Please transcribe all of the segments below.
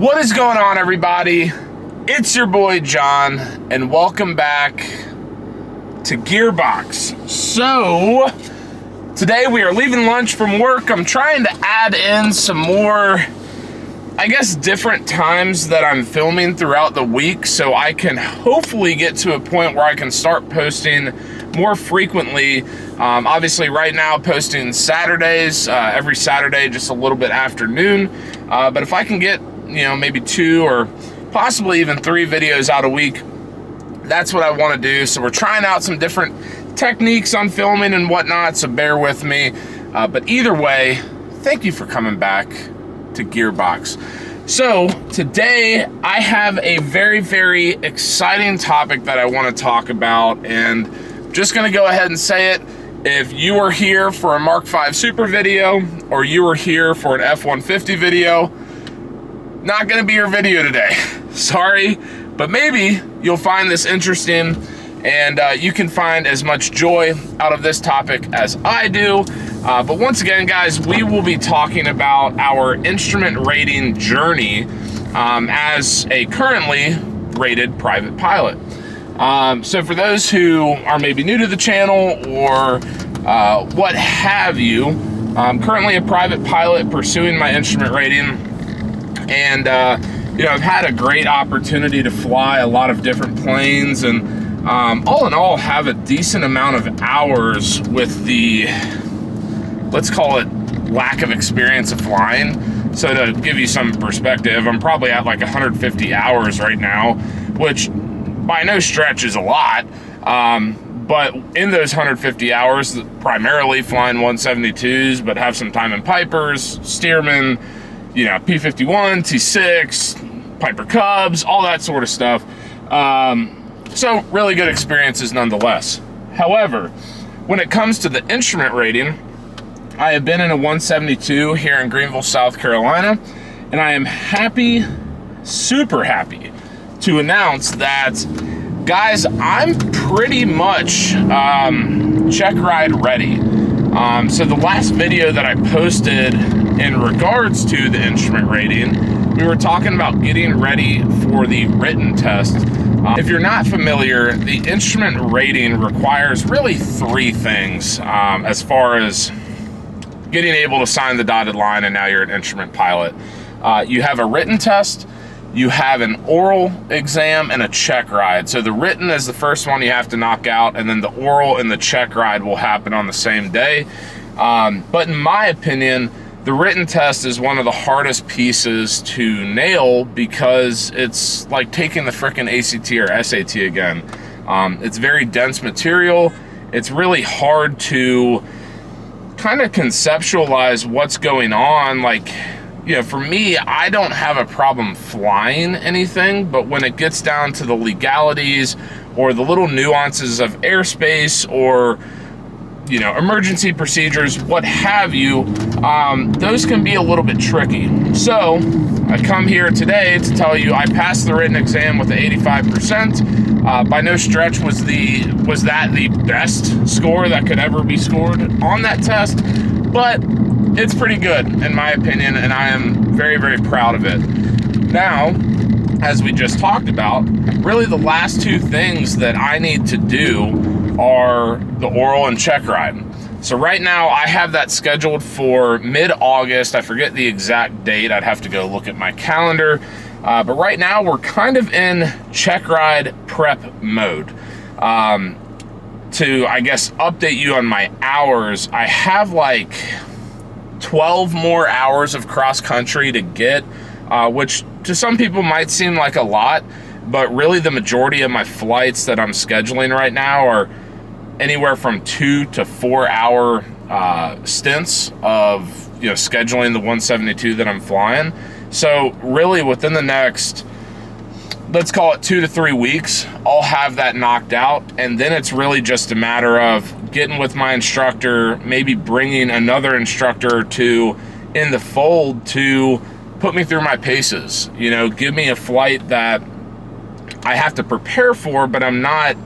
What is going on, everybody? It's your boy John, and welcome back to Gearbox. So today we are leaving lunch from work. I'm trying to add in some more, I guess, different times that I'm filming throughout the week, so I can hopefully get to a point where I can start posting more frequently. Obviously right now posting Saturdays, every Saturday, just a little bit after noon. But if I can get, maybe 2 or possibly even 3 videos out a week, that's what I want to do. So we're trying out some different techniques on filming and whatnot, so bear with me. But either way, thank you for coming back to Gearbox. So today I have a very, very exciting topic that I want to talk about, and I'm just going to go ahead and say it. If you are here for a Mark V Super video, or you are here for an F-150 video, not going to be your video today. Sorry, but maybe you'll find this interesting, and you can find as much joy out of this topic as I do. But once again, guys, we will be talking about our instrument rating journey as a currently rated private pilot. So for those who are maybe new to the channel or what have you, I'm currently a private pilot pursuing my instrument rating. And, I've had a great opportunity to fly a lot of different planes, and all in all have a decent amount of hours with the, let's call it, lack of experience of flying. So to give you some perspective, I'm probably at like 150 hours right now, which by no stretch is a lot. But in those 150 hours, primarily flying 172s, but have some time in Pipers, Stearman, P-51, T-6, Piper Cubs, all that sort of stuff. So really good experiences nonetheless. However, when it comes to the instrument rating, I have been in a 172 here in Greenville, South Carolina, and I am happy, super happy, to announce that, guys, I'm pretty much Checkride ready. So the last video that I posted in regards to the instrument rating, we were talking about getting ready for the written test. If you're not familiar, the instrument rating requires really 3 things as far as getting able to sign the dotted line and now you're an instrument pilot. You have a written test, you have an oral exam, and a check ride. So the written is the first one you have to knock out, and then the oral and the check ride will happen on the same day. But in my opinion, the written test is one of the hardest pieces to nail because it's like taking the frickin' ACT or SAT again. It's very dense material. It's really hard to kind of conceptualize what's going on. Like, for me, I don't have a problem flying anything, but when it gets down to the legalities or the little nuances of airspace or emergency procedures, what have you, those can be a little bit tricky. So I come here today to tell you I passed the written exam with the 85%. By no stretch was that the best score that could ever be scored on that test, but it's pretty good in my opinion, and I am very, very proud of it. Now, as we just talked about, really the last 2 things that I need to do are the oral and check ride. So right now I have that scheduled for mid-August. I forget the exact date. I'd have to go look at my calendar. But right now we're kind of in check ride prep mode. To, I guess, update you on my hours, I have like 12 more hours of cross country to get, which to some people might seem like a lot, but really the majority of my flights that I'm scheduling right now are anywhere from 2 to 4 hour stints of scheduling the 172 that I'm flying. So really within the next, let's call it 2 to 3 weeks, I'll have that knocked out, and then it's really just a matter of getting with my instructor, maybe bringing another instructor or 2 in the fold to put me through my paces. Give me a flight that I have to prepare for, but I'm not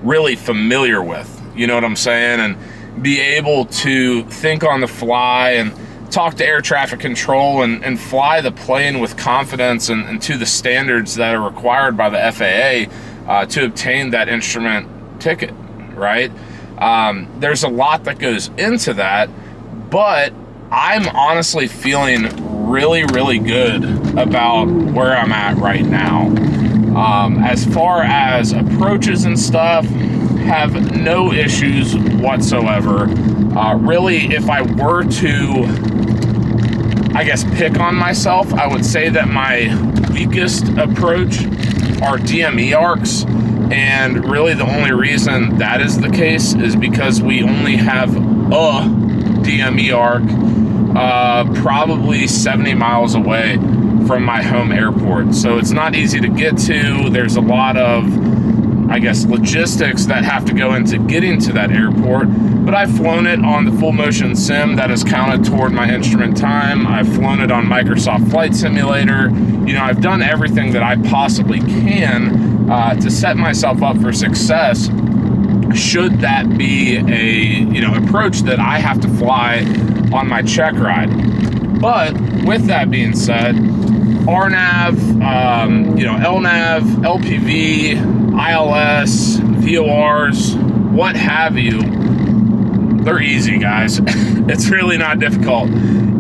really familiar with. You know what I'm saying? And be able to think on the fly and talk to air traffic control and fly the plane with confidence and to the standards that are required by the FAA to obtain that instrument ticket, right? There's a lot that goes into that, but I'm honestly feeling really, really good about where I'm at right now. As far as approaches and stuff, have no issues whatsoever. Really, if I were to, I guess, pick on myself, I would say that my weakest approach are DME arcs. And really the only reason that is the case is because we only have a DME arc probably 70 miles away from my home airport. So it's not easy to get to. There's a lot of, I guess, logistics that have to go into getting to that airport. But I've flown it on the full motion sim that is counted toward my instrument time. I've flown it on Microsoft Flight Simulator. You know, I've done everything that I possibly can to set myself up for success should that be a, you know, approach that I have to fly on my Checkride. But with that being said, RNAV, you know, LNAV, LPV, ILS, VORs, what have you, they're easy, guys. It's really not difficult.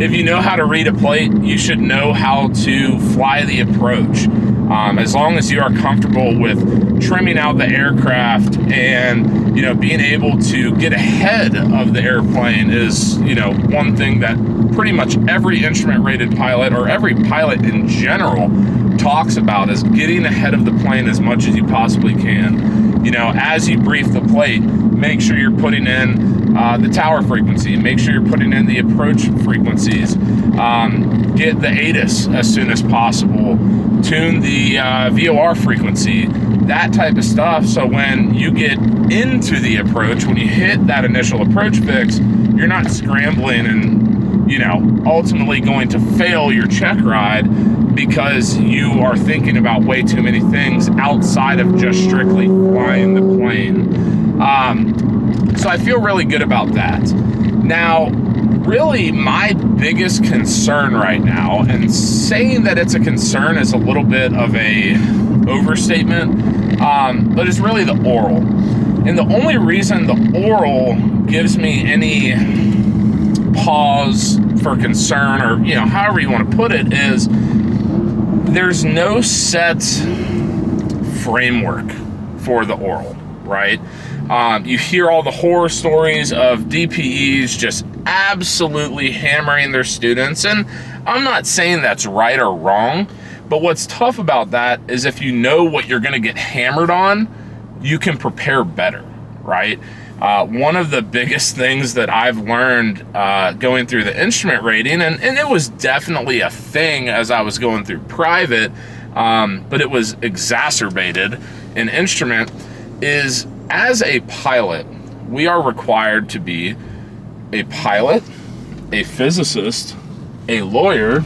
If you know how to read a plate, you should know how to fly the approach. As long as you are comfortable with trimming out the aircraft and, you know, being able to get ahead of the airplane is, you know, one thing that pretty much every instrument rated pilot or every pilot in general talks about, is getting ahead of the plane as much as you possibly can. You know, as you brief the plate, make sure you're putting in the tower frequency, make sure you're putting in the approach frequencies, get the ATIS as soon as possible, tune the VOR frequency, that type of stuff. So when you get into the approach, when you hit that initial approach fix, you're not scrambling and, you know, ultimately going to fail your Checkride because you are thinking about way too many things outside of just strictly flying the plane. So I feel really good about that. Now, really my biggest concern right now, and saying that it's a concern is a little bit of a overstatement, but it's really the oral. And the only reason the oral gives me any pause for concern, or, you know, however you want to put it, is there's no set framework for the oral, right? You hear all the horror stories of DPEs just absolutely hammering their students, and I'm not saying that's right or wrong, but what's tough about that is if you know what you're going to get hammered on, you can prepare better, right? One of the biggest things that I've learned going through the instrument rating, and it was definitely a thing as I was going through private, but it was exacerbated in instrument, is as a pilot, we are required to be a pilot, a physicist, a lawyer,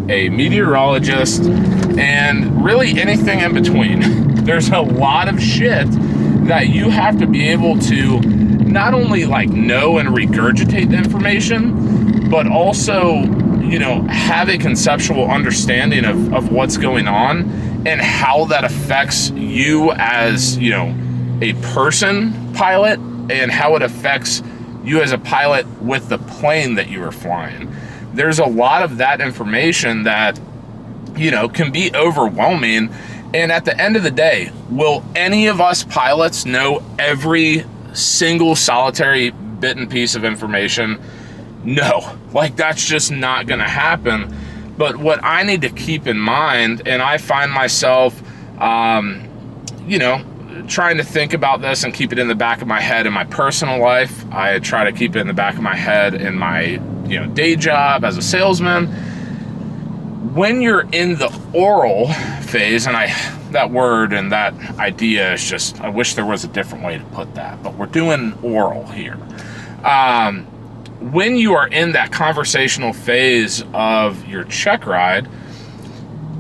a meteorologist, and really anything in between. There's a lot of shit that you have to be able to not only like know and regurgitate the information, but also, you know, have a conceptual understanding of what's going on and how that affects you as, you know, a person pilot, and how it affects you as a pilot with the plane that you are flying. There's a lot of that information that, you know, can be overwhelming. And at the end of the day, will any of us pilots know every single solitary bit and piece of information? No, like that's just not gonna happen. But what I need to keep in mind, and I find myself, you know, trying to think about this and keep it in the back of my head in my personal life. I try to keep it in the back of my head in my, you know, day job as a salesman. When you're in the oral phase, and that word and that idea is just, I wish there was a different way to put that, but we're doing oral here. When you are in that conversational phase of your Checkride,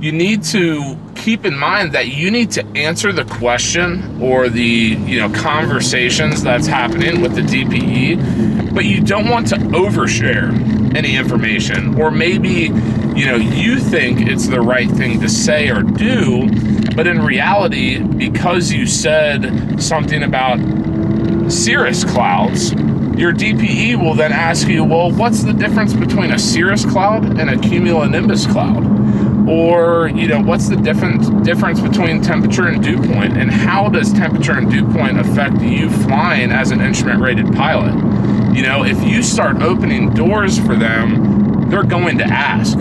you need to keep in mind that you need to answer the question or the, you know, conversations that's happening with the DPE, but you don't want to overshare. any information, or maybe, you know, you think it's the right thing to say or do, but in reality, because you said something about cirrus clouds, your DPE will then ask you, well, what's the difference between a cirrus cloud and a cumulonimbus cloud? Or, you know, what's the difference between temperature and dew point? And how does temperature and dew point affect you flying as an instrument-rated pilot? You know, if you start opening doors for them, they're going to ask.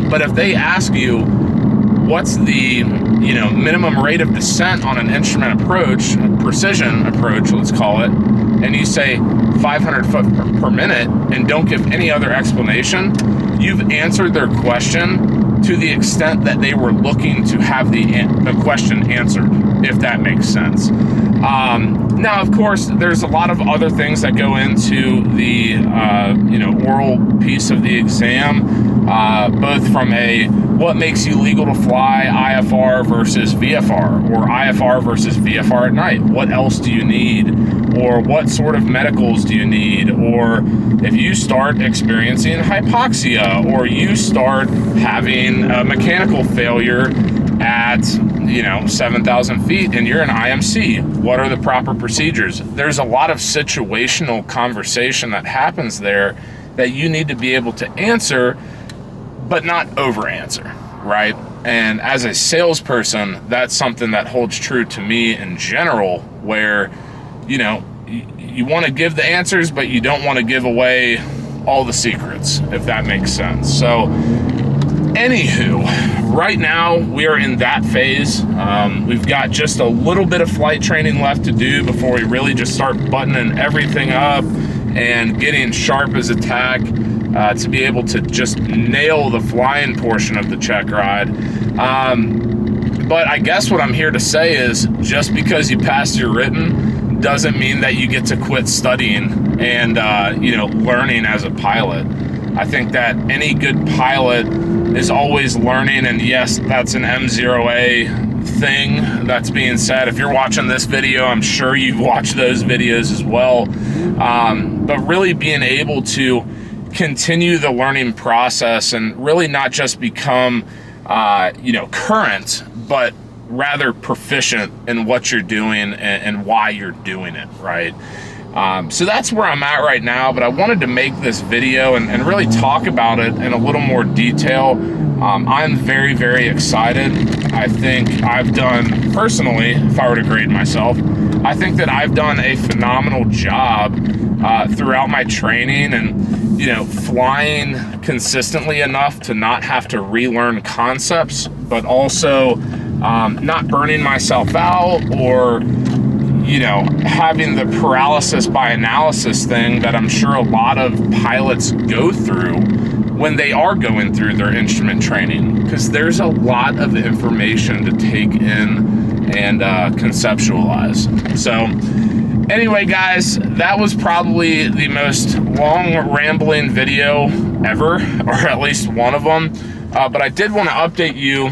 But if they ask you, what's the, you know, minimum rate of descent on an instrument approach, a precision approach, let's call it, and you say 500 foot per minute and don't give any other explanation, you've answered their question to the extent that they were looking to have the question answered, if that makes sense. Now, of course, there's a lot of other things that go into the you know, oral piece of the exam, both from a what makes you legal to fly IFR versus VFR, or IFR versus VFR at night. What else do you need? Or what sort of medicals do you need? Or if you start experiencing hypoxia, or you start having a mechanical failure at, you know, 7,000 feet and you're an IMC, what are the proper procedures? There's a lot of situational conversation that happens there that you need to be able to answer, but not over answer, right? And as a salesperson, that's something that holds true to me in general, where, you know, you want to give the answers, but you don't want to give away all the secrets, if that makes sense. So anywho, right now we are in that phase. We've got just a little bit of flight training left to do before we really just start buttoning everything up and getting sharp as a tack to be able to just nail the flying portion of the Checkride. But I guess what I'm here to say is, just because you passed your written doesn't mean that you get to quit studying and you know, learning as a pilot. I think that any good pilot is always learning, and yes, that's an M0A thing that's being said. If you're watching this video, I'm sure you've watched those videos as well. But really being able to continue the learning process and really not just become you know, current, but rather proficient in what you're doing and why you're doing it, right? So that's where I'm at right now, but I wanted to make this video and really talk about it in a little more detail. I'm very, very excited. I think I've done, personally, if I were to grade myself, I think that I've done a phenomenal job throughout my training and, you know, flying consistently enough to not have to relearn concepts, but also not burning myself out, or, you know, having the paralysis by analysis thing that I'm sure a lot of pilots go through when they are going through their instrument training, because there's a lot of information to take in and conceptualize. So anyway, guys, that was probably the most long rambling video ever, or at least one of them. But I did want to update you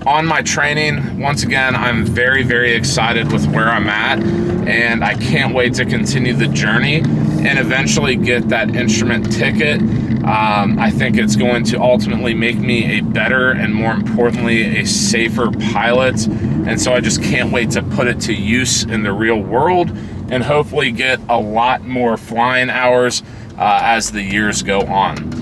on my training. Once again, I'm very, very excited with where I'm at, and I can't wait to continue the journey and eventually get that instrument ticket. I think it's going to ultimately make me a better and, more importantly, a safer pilot. And so I just can't wait to put it to use in the real world and hopefully get a lot more flying hours as the years go on.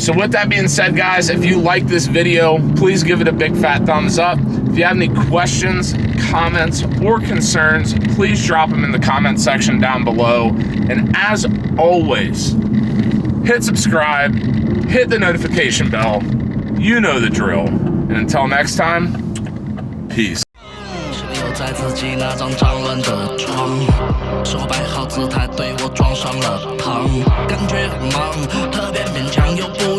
So with that being said, guys, if you like this video, please give it a big fat thumbs up. If you have any questions, comments, or concerns, please drop them in the comment section down below. And as always, hit subscribe, hit the notification bell. You know the drill. And until next time, peace. 留在自己那张脏乱的床，手摆好姿态对我装上了糖，感觉很忙，特别勉强又不